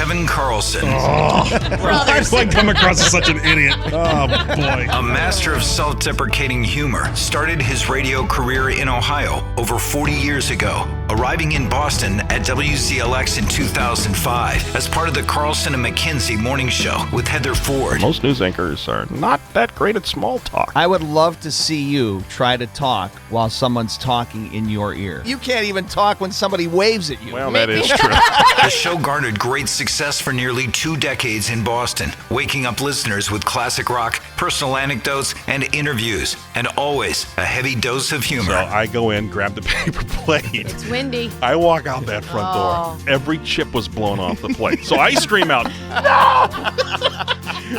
Kevin Karlson. I like come across as such an idiot. Oh, boy. A master of self-deprecating humor, started his radio career in Ohio over 40 years ago, arriving in Boston at WZLX in 2005 as part of the Karlson and McKenzie morning show with Heather Ford. Most news anchors are not that great at small talk. I would love to see you try to talk while someone's talking in your ear. You can't even talk when somebody waves at you. Well, that is true. The show garnered great success for nearly 2 decades in Boston, waking up listeners with classic rock, personal anecdotes, and interviews, and always a heavy dose of humor. So I go in, grab the paper plate. It's windy. I walk out that front door. Every chip was blown off the plate. So I scream out, no!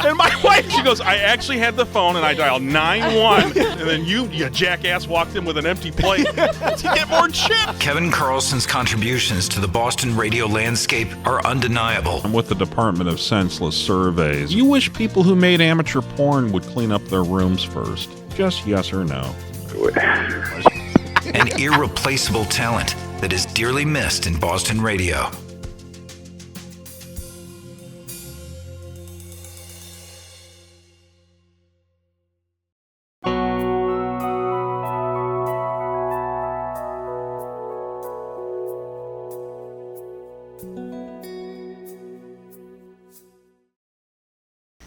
And my wife, she goes, I actually had the phone and I dialed 911. And then you jackass, walked in with an empty plate to get more chips. Kevin Karlson's contributions to the Boston radio landscape are undeniable. I'm with the Department of Senseless Surveys. You wish people who made amateur porn would clean up their rooms first. Just yes or no. An irreplaceable talent that is dearly missed in Boston radio.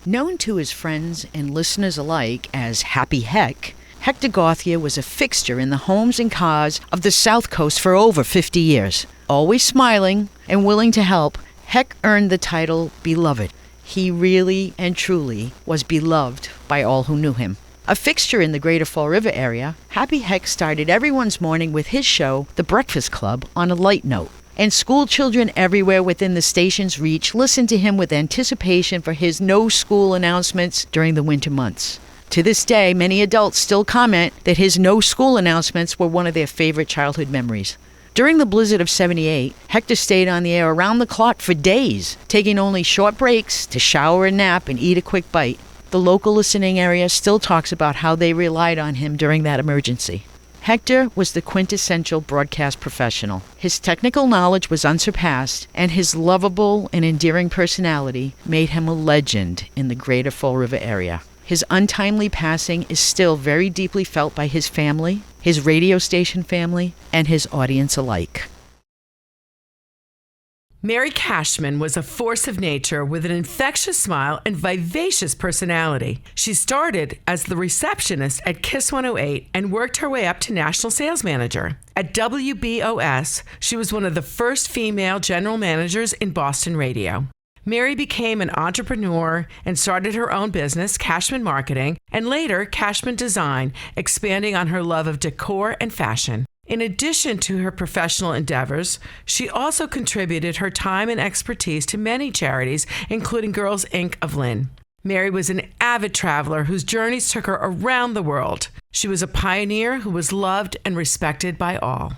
Known to his friends and listeners alike as Happy Heck, Hector Gauthier was a fixture in the homes and cars of the South Coast for over 50 years. Always smiling and willing to help, Heck earned the title Beloved. He really and truly was beloved by all who knew him. A fixture in the greater Fall River area, Happy Heck started everyone's morning with his show, The Breakfast Club, on a light note. And school children everywhere within the station's reach listened to him with anticipation for his no-school announcements during the winter months. To this day, many adults still comment that his no-school announcements were one of their favorite childhood memories. During the blizzard of '78, Hector stayed on the air around the clock for days, taking only short breaks to shower and nap and eat a quick bite. The local listening area still talks about how they relied on him during that emergency. Hector was the quintessential broadcast professional. His technical knowledge was unsurpassed, and his lovable and endearing personality made him a legend in the greater Fall River area. His untimely passing is still very deeply felt by his family, his radio station family, and his audience alike. Mary Cashman was a force of nature with an infectious smile and vivacious personality. She started as the receptionist at Kiss 108 and worked her way up to national sales manager. At WBOS, she was one of the first female general managers in Boston radio. Mary became an entrepreneur and started her own business, Cashman Marketing, and later Cashman Design, expanding on her love of decor and fashion. In addition to her professional endeavors, she also contributed her time and expertise to many charities, including Girls Inc. of Lynn. Mary was an avid traveler whose journeys took her around the world. She was a pioneer who was loved and respected by all.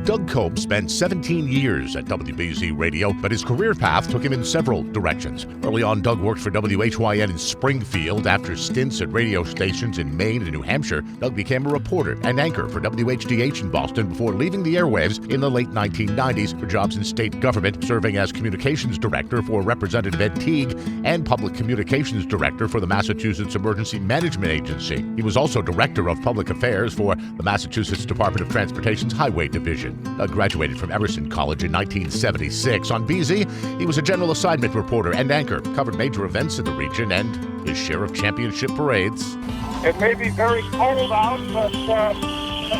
Doug Cope spent 17 years at WBZ Radio, but his career path took him in several directions. Early on, Doug worked for WHYN in Springfield. After stints at radio stations in Maine and New Hampshire, Doug became a reporter and anchor for WHDH in Boston before leaving the airwaves in the late 1990s for jobs in state government, serving as communications director for Representative Ed Teague and public communications director for the Massachusetts Emergency Management Agency. He was also director of public affairs for the Massachusetts Department of Transportation's Highway Division. Doug graduated from Emerson College in 1976. On BZ, he was a general assignment reporter and anchor, covered major events in the region and his share of championship parades. It may be very cold out, but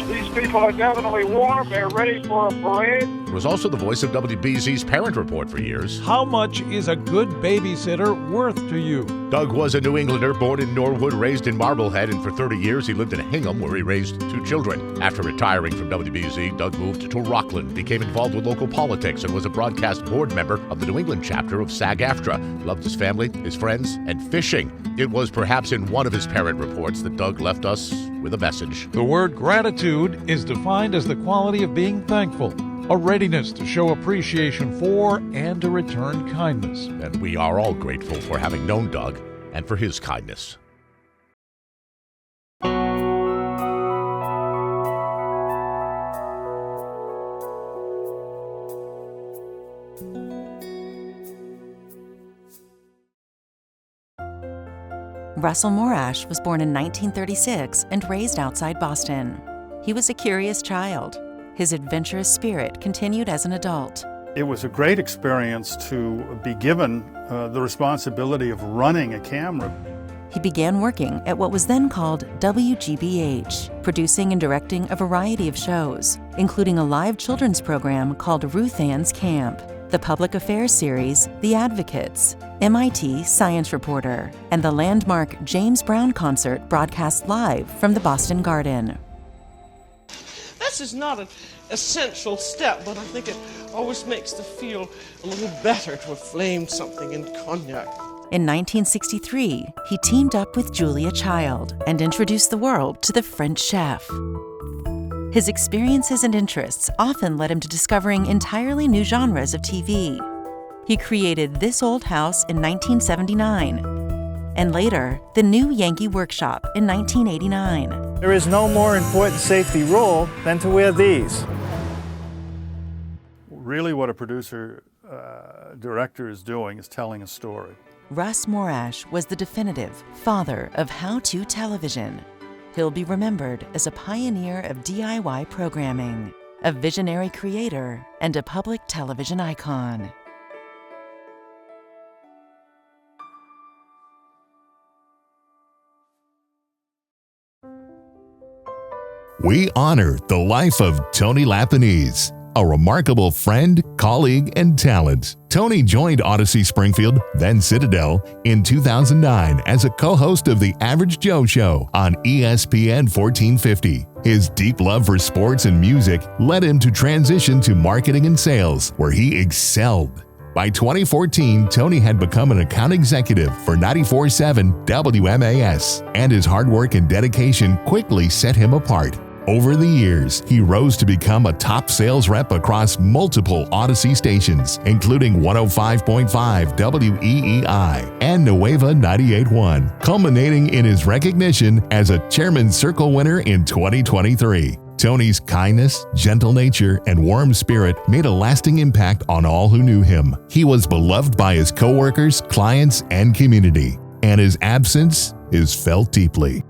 these people are definitely warm. They're ready for a parade. He was also the voice of WBZ's Parent Report for years. How much is a good babysitter worth to you? Doug was a New Englander, born in Norwood, raised in Marblehead, and for 30 years he lived in Hingham, where he raised 2 children. After retiring from WBZ, Doug moved to Rockland, became involved with local politics, and was a broadcast board member of the New England chapter of SAG-AFTRA. Loved his family, his friends, and fishing. It was perhaps in one of his Parent Reports that Doug left us with a message. The word gratitude is defined as the quality of being thankful, a readiness to show appreciation for and to return kindness. And we are all grateful for having known Doug and for his kindness. Russell Morash was born in 1936 and raised outside Boston. He was a curious child. His adventurous spirit continued as an adult. It was a great experience to be given the responsibility of running a camera. He began working at what was then called WGBH, producing and directing a variety of shows, including a live children's program called Ruth Ann's Camp, the public affairs series The Advocates, MIT Science Reporter, and the landmark James Brown concert broadcast live from the Boston Garden. This is not an essential step, but I think it always makes the feel a little better to have flamed something in cognac. In 1963, he teamed up with Julia Child and introduced the world to the French chef. His experiences and interests often led him to discovering entirely new genres of TV. He created This Old House in 1979, and later, the New Yankee Workshop in 1989. There is no more important safety rule than to wear these. Really what a producer, director is doing is telling a story. Russ Morash was the definitive father of how-to television. He'll be remembered as a pioneer of DIY programming, a visionary creator, and a public television icon. We honor the life of Tony Lapponese, a remarkable friend, colleague, and talent. Tony joined Odyssey Springfield, then Citadel, in 2009 as a co-host of The Average Joe Show on ESPN 1450. His deep love for sports and music led him to transition to marketing and sales, where he excelled. By 2014, Tony had become an account executive for 94.7 WMAS, and his hard work and dedication quickly set him apart. Over the years, he rose to become a top sales rep across multiple Odyssey stations, including 105.5 WEEI and Nueva 98.1, culminating in his recognition as a Chairman's Circle winner in 2023. Tony's kindness, gentle nature, and warm spirit made a lasting impact on all who knew him. He was beloved by his coworkers, clients, and community, and his absence is felt deeply.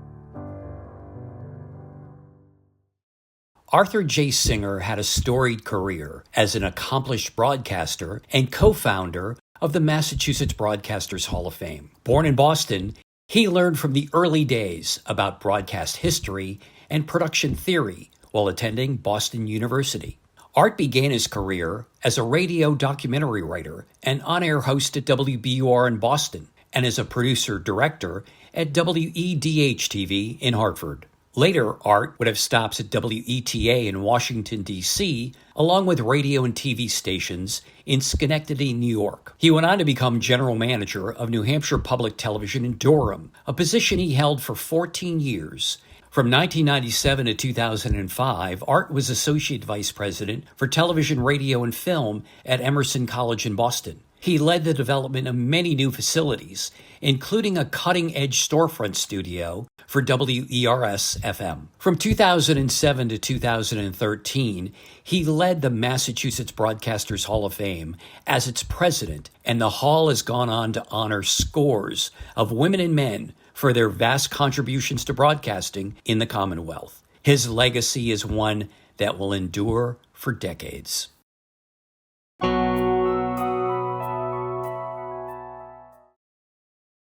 Arthur J. Singer had a storied career as an accomplished broadcaster and co-founder of the Massachusetts Broadcasters Hall of Fame. Born in Boston, he learned from the early days about broadcast history and production theory while attending Boston University. Art began his career as a radio documentary writer and on-air host at WBUR in Boston, and as a producer-director at WEDH-TV in Hartford. Later, Art would have stops at WETA in Washington, D.C., along with radio and TV stations in Schenectady, New York. He went on to become general manager of New Hampshire Public Television in Durham, a position he held for 14 years. From 1997 to 2005, Art was associate vice president for television, radio, and film at Emerson College in Boston. He led the development of many new facilities, including a cutting-edge storefront studio for WERS-FM. From 2007 to 2013, he led the Massachusetts Broadcasters Hall of Fame as its president, and the hall has gone on to honor scores of women and men for their vast contributions to broadcasting in the Commonwealth. His legacy is one that will endure for decades.